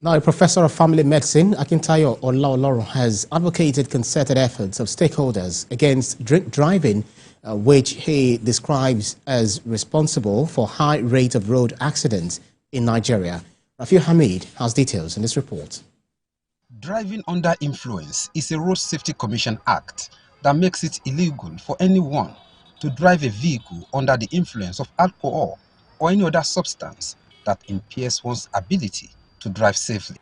Now, a professor of family medicine, Akintayo Olaolorun, has advocated concerted efforts of stakeholders against drink driving, which he describes as responsible for high rate of road accidents in Nigeria. Rafiu Hamid has details in this report. Driving under influence is a Road Safety Commission Act that makes it illegal for anyone to drive a vehicle under the influence of alcohol or any other substance that impairs one's ability to drive safely.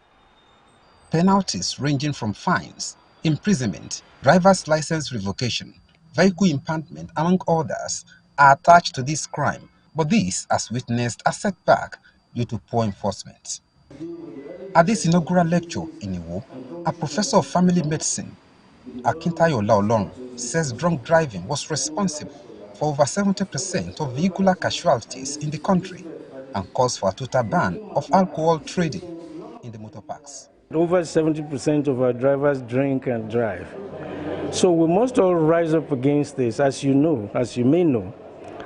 Penalties ranging from fines, imprisonment, driver's license revocation, vehicle impoundment, among others, are attached to this crime, but this has witnessed a setback due to poor enforcement. At this inaugural lecture in Iwo, a professor of family medicine, Akintayo Olaolorun, says drunk driving was responsible for over 70% of vehicular casualties in the country and calls for a total ban of alcohol trading in the motor parks. Over 70% of our drivers drink and drive. So we must all rise up against this. As you may know,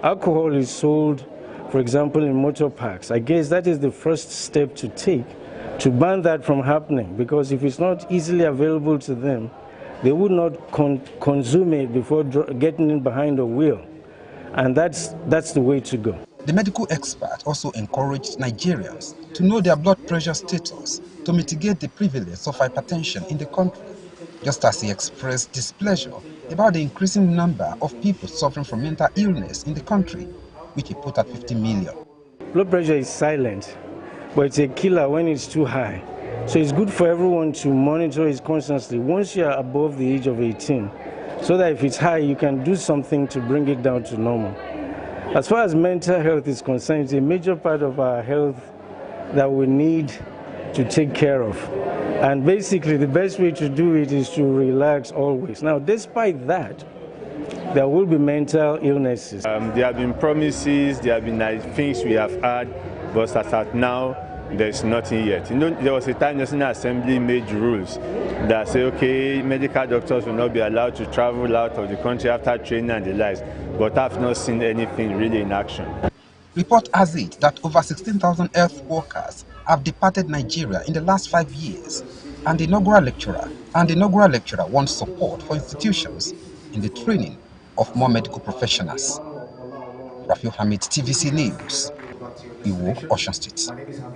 alcohol is sold, for example, in motor parks. I guess that is the first step to take to ban that from happening, because if it's not easily available to them, they would not consume it before getting in behind the wheel. And that's the way to go. The medical expert also encouraged Nigerians to know their blood pressure status to mitigate the prevalence of hypertension in the country, just as he expressed displeasure about the increasing number of people suffering from mental illness in the country, which he put at 50 million. Blood pressure is silent, but it's a killer when it's too high. So it's good for everyone to monitor it constantly once you are above the age of 18, so that if it's high, you can do something to bring it down to normal. As far as mental health is concerned, it's a major part of our health that we need to take care of. And basically, the best way to do it is to relax always. Now, despite that, there will be mental illnesses. There have been promises, there have been things we have had, but as at now, there's nothing yet. You know, there was a time the National Assembly made rules that say, okay, medical doctors will not be allowed to travel out of the country after training and the likes, but I've not seen anything really in action. Report has it that over 16,000 health workers have departed Nigeria in the last 5 years, and the inaugural lecturer wants support for institutions in the training of more medical professionals. Rafiu Hamid, TVC News, Iwo, Osun State.